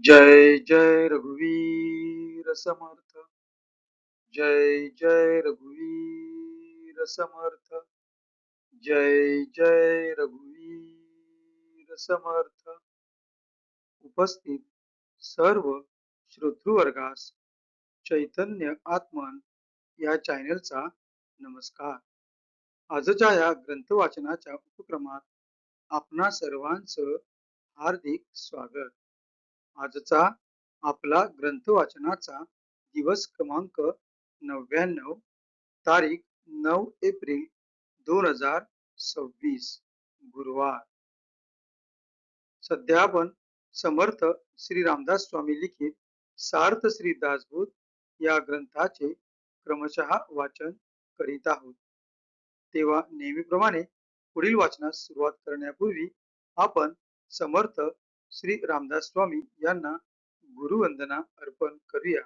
जय जय रघुवीर समर्थ। जय जय रघुवीर समर्थ। जय जय रघुवीर समर्थ। उपस्थित सर्व श्रोतृवर्गास चैतन्य आत्मन या चॅनलचा नमस्कार। आजच्या या ग्रंथ वाचनाच्या उपक्रमात आपणा सर्वांचं हार्दिक स्वागत। आजचा आपला ग्रंथ वाचनाचा दिवस क्रमांक 99, तारीख 9 एप्रिल 2026, गुरुवार। सध्या आपण समर्थ श्री रामदास स्वामी लिखित सार्थ श्री दासबोध या ग्रंथाचे क्रमशः वाचन करीत आहोत। तेव्हा नेहमीप्रमाणे पुढील वाचनास सुरुवात करण्यापूर्वी आपण समर्थ श्री रामदास स्वामी यांना गुरुवंदना अर्पण करूया।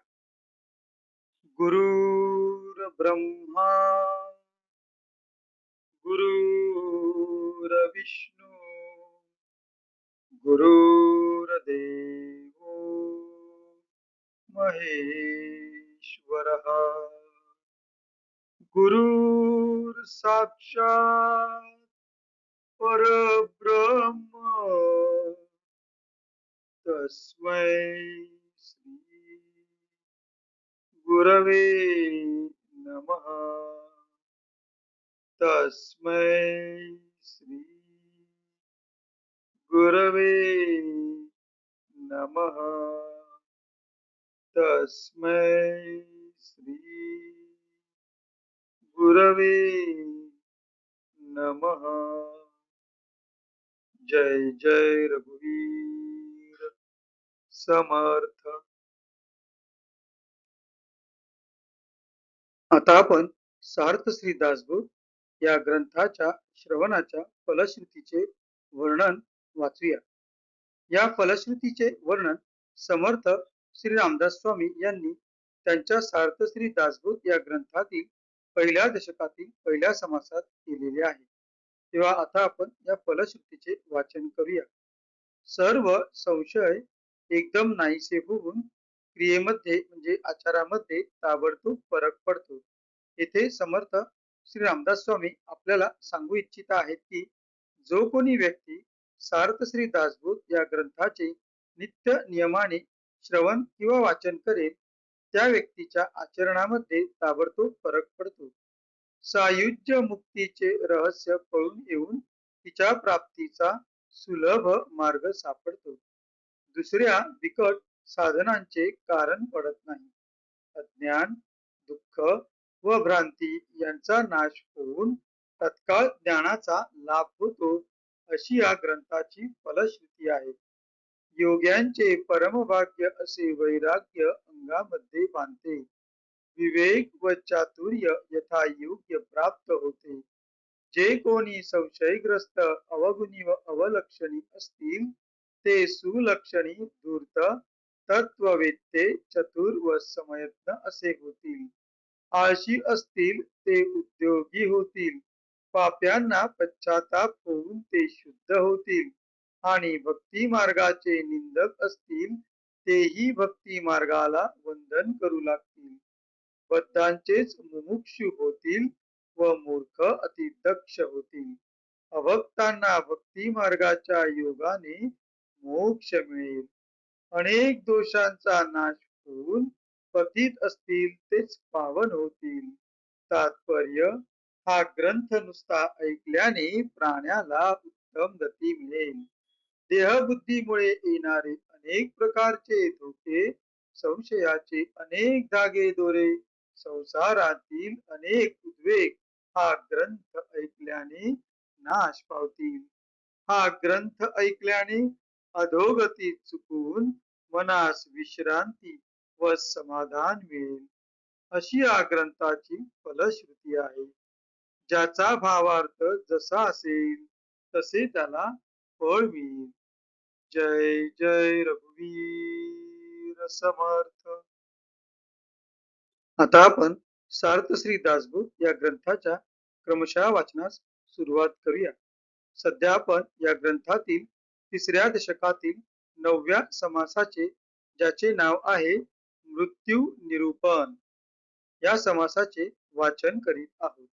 गुरुर ब्रह्मा गुरुर विष्णू गुरुर्देव महेश्वरः गुरुर साक्षात परब्रह्म तस्मै श्री गुरवे नमः। तस्मै श्री गुरवे नमः। तस्मै श्री गुरवे नमः। जय जय रघुवीर समर्थ। आता आपण सार्थ श्री दासबोध या ग्रंथाच्या श्रवणाच्या फलश्रुतीचे वर्णन वाचूया। या फलश्रुतीचे वर्णन समर्थ श्री रामदास स्वामी यांनी त्यांच्या सार्थ श्री दासबोध या ग्रंथातील पहिल्या दशकातील पहिल्या समासात केलेले आहे। तेव्हा आता आपण या फलश्रुतीचे वाचन करूया। सर्व संशय एकदम नाहीसे होऊन क्रियेमध्ये म्हणजे आचारामध्ये ताबडतोब फरक पडतो। येथे समर्थ श्री रामदास स्वामी आपल्याला सांगू इच्छित आहेत की जो कोणी व्यक्ती सार्थ श्री दासबोध या ग्रंथाचे नित्य नियमाने श्रवण किंवा वाचन करेल त्या व्यक्तीच्या आचरणामध्ये ताबडतोब फरक पडतो। सायुज्य मुक्तीचे रहस्य कळून येऊन तिच्या प्राप्तीचा सुलभ मार्ग सापडतो। दुसऱ्या बिकट साधनांचे कारण पडत नाही। अज्ञान, दुःख व भ्रांती यांचा नाश होऊन तत्काळ ज्ञानाचा लाभ होतो, अशी या ग्रंथाची फलश्रुती आहे। योग्यांचे परमभाग्य असे वैराग्य अंगामध्ये बांधते। विवेक व चातुर्य यथा योग्य प्राप्त होते। जे कोणी संशयग्रस्त अवगुणी व अवलक्षणी असतील ते सुलक्षणी धूर्त तत्ववेत्ते चतुर व समयत्न असे होतील। आळशी असतील ते उद्योगी होतील। पाप्यांना पश्चाताप होऊन ते शुद्ध होतील आणि भक्ती मार्गाचे निंदक असतील तेही भक्ती मार्गाला वंदन करू लागतील। बद्धांचेच मुमुक्षु होतील व मूर्ख अति दक्ष होतील। अभक्तांना भक्ती मार्गाच्या योगाने मोक्ष मिळेल। अनेक दोषांचा नाश होऊन पतित असतील तेच पावन होतील। तात्पर्य, हा ग्रंथ नुसता ऐकल्याने प्राण्याला उत्तम गती मिळेल। देहबुद्धीमुळे येणारे अनेक प्रकारचे धोके, संशयाचे अनेक धागे दोरे, संसारातील अनेक उद्वेग हा ग्रंथ ऐकल्याने नाश पावतील। हा ग्रंथ ऐकल्याने अधोगती चुकून मनास विश्रांती व समाधान मिळेल, अशी या ग्रंथाची फलश्रुती आहे। ज्याचा भावार्थ जसा असेल तसे त्याला फळ मिळेल। जय जय रघुवीर समर्थ। आता आपण सार्थ श्री दासबोध या ग्रंथाच्या क्रमशः वाचनास सुरुवात करूया। सध्या आपण या ग्रंथातील तिसऱ्या दशकातील 9व्या समासाचे ज्याचे नाव आहे मृत्यू निरूपण, या समासाचे वाचन करीत आहोत.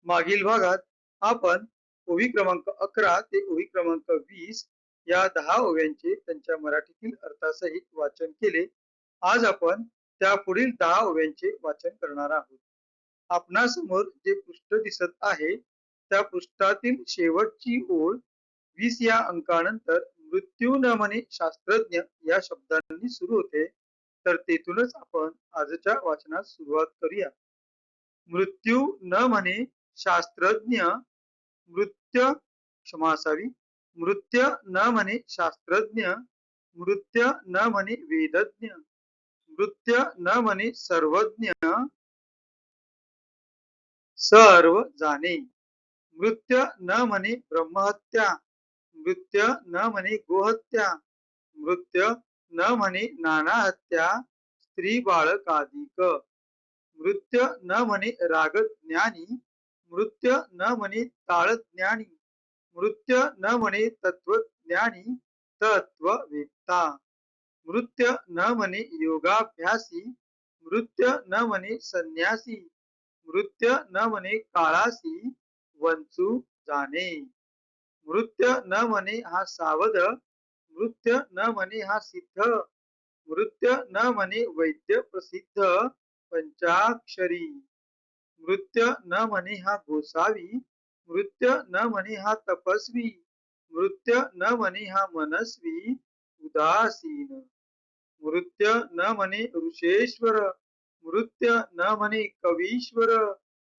मागील भागात आपण ओवी क्रमांक 11 ते ओवी क्रमांक 20 या 10 ओव्यांचे त्यांच्या मराठीतील अर्थासहित वाचन केले. आज आपण त्या पुढील 10 ओव्यांचे वाचन करणार आहोत. आपणासमोर जे पृष्ठ दिसत आहे त्या पृष्ठातील शेवटची ओळ 20 या अंकानंतर मृत्यू न म्हणे शास्त्रज्ञ या शब्दांनी सुरू होते. तर तेथूनच आपण आजच्या वाचनास सुरुवात करूया. मृत्यू न म्हणे शास्त्रज्ञ, मृत्य क्षमा असावी, मृत्य न म्हणे शास्त्रज्ञ, मृत्य न म्हणे वेदज्ञ, मृत्य न म्हणे सर्वज्ञ, सर्व जाणे, मृत्य न म्हणे ब्रह्महत्या, मृत्य न म्हणे गोहत्या, मृत्य न म्हणे नाना हत्या, स्त्री बाळकादिक, मृत्य न म्हणे रागज्ञानी, मृत्य न म्हणे ताळज्ञानी, मृत्य न म्हणे तत्वज्ञानी, तत्ववेत्ता, मृत्य न म्हणे योगाभ्यासी, मृत्य न म्हणे संन्यासी, मृत्य न म्हणे काळासी, वंचू जाणे, मृत्य न म्हणे हा सावध, मृत्य न म्हणे हा सिद्ध, मृत्य न म्हणे वैद्य प्रसिद्ध पंचाक्षरी, मृत्य न म्हणे हा गोसावी, मृत्य न म्हणे हा तपस्वी, मृत्य न म्हणे हा मनस्वी उदासीन, मृत्य न म्हणे ऋषेश्वर, मृत्य न म्हणे कवीश्वर,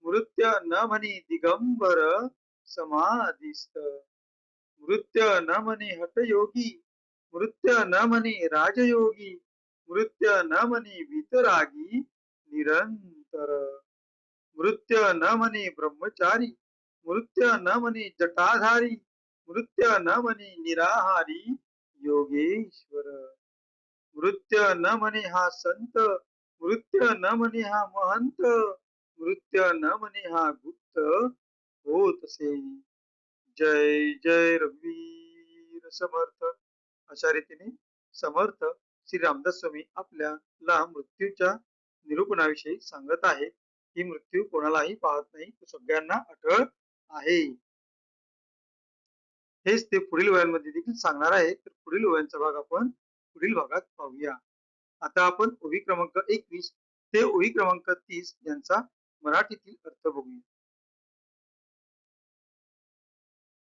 मृत्य न म्हणे दिगंबर समाधिस्थ, मृत्य न म्हणे हठयोगी, मृत्य न म्हणे राजयोगी, मृत्य न म्हणे वितरागी निरंतर, मृत्य न म्हणे ब्रह्मचारी, मृत्य न म्हणे जटाधारी, मृत्य न म्हणे निराहारी योगेश्वर, मृत्य न म्हणे हा संत, मृत्य न म्हणे हा महंत, मृत्य न म्हणे हा गुप्त होतसे. जय जय रघुवीर समर्थ. अशा रीतीने समर्थ श्री रामदास स्वामी आपल्याला मृत्यूच्या निरूपणाविषयी सांगत आहे. ही मृत्यू कोणालाही पाहत नाही, तो सगळ्यांना अटळ आहे. हेच ते पुढील ओव्यांमध्ये देखील सांगणार आहे. तर पुढील ओव्यांचा भाग आपण पुढील भागात पाहूया. आता आपण ओवी क्रमांक 21 ते ओवी क्रमांक 30 यांचा मराठीतील अर्थ बघूया.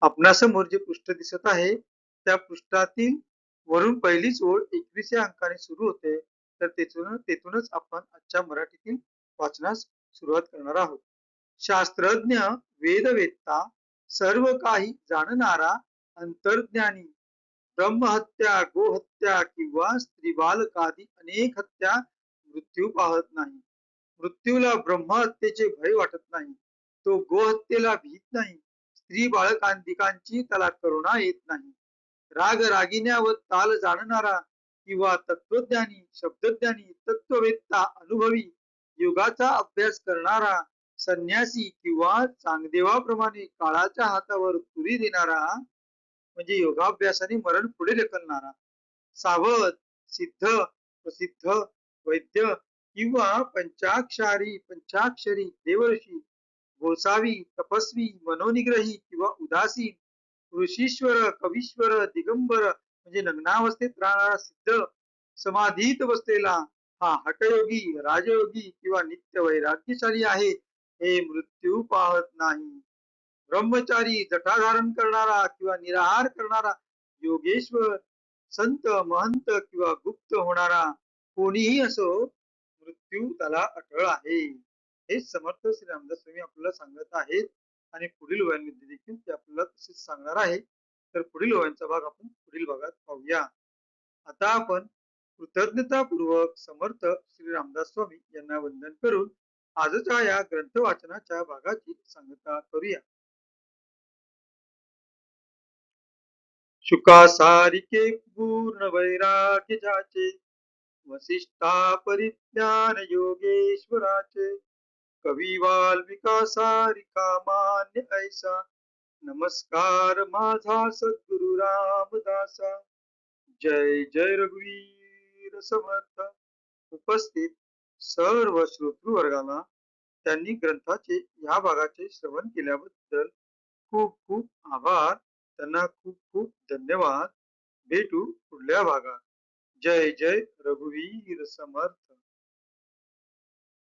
आपणासमोर जे पृष्ठ दिसत आहे त्या पृष्ठातील वरून पहिलीच ओळ 21 या अंकाने सुरू होते. तर तेथूनच आपण आजच्या मराठीतील वाचनास सुरुवात करणार आहोत. शास्त्रज्ञ, वेदवेत्ता, सर्व काही जाणणारा अंतर्ज्ञानी, ब्रह्महत्या, गोहत्या किंवा स्त्रीबालकादी अनेक हत्या मृत्यू पाहत नाही. मृत्यूला ब्रह्महत्येचे भय वाटत नाही, तो गोहत्येला भीत नाही, स्त्री बाळकांतिकांची त्याला करुणा येत नाही. राग रागिन्या व ताल जाणणारा किंवा तत्वज्ञानी, शब्दज्ञानी, तत्ववेत्ता, अनुभवी, युगाचा अभ्यास करणारा, संन्यासी किंवा चांगदेवाप्रमाणे काळाच्या हातावर तुरी देणारा म्हणजे योगाभ्यासाने मरण पुढे ढकलणारा, सावध, सिद्ध, प्रसिद्ध, वैद्य किंवा पंचाक्षरी देवर्षी, गोसावी, तपस्वी, मनोनिग्रही किंवा उदासीन, ऋषीश्वर, कवीश्वर, दिगंबर म्हणजे नग्नावस्थेत राहणारा सिद्ध, समाधीत बसलेला हा हठयोगी, राजयोगी किंवा नित्य वैराग्यशाली आहे, हे मृत्यू पाहत नाही. ब्रह्मचारी, जटाधारण करणारा किंवा निराहार करणारा, योगेश्वर, संत, महंत किंवा गुप्त होणारा कोणीही असो, मृत्यू त्याला अटळ आहे. हे समर्थ श्री रामदास स्वामी आपल्याला सांगत आहेत आणि पुढील ओव्यांमध्ये देखील ते आपल्याला तसेच सांगणार आहे. तर पुढील ओव्यांचा भाग आपण पुढील भागात पाहूया. आता आपण कृतज्ञतापूर्वक समर्थ श्री रामदास स्वामी यांना वंदन करून आजच्या या ग्रंथ वाचनाच्या भागाची सांगता करूया. शुका सारिके पूर्ण वैराग्य जाचे, वसिष्ठा परिज्ञान योगेश्वराचे, कवी वाल्मिका सारिका मान्य ऐसा, नमस्कार माझा सद्गुरु रामदासा. जय जय रघुवीर रघुवीर समर्थ. उपस्थित सर्व श्रोतृ वर्गाला त्यांनी ग्रंथाचे या भागाचे श्रवण केल्याबद्दल खूप खूप आभार. त्यांना खूप खूप धन्यवाद. भेटू पुढल्या भागात. जय जय रघुवीर समर्थ.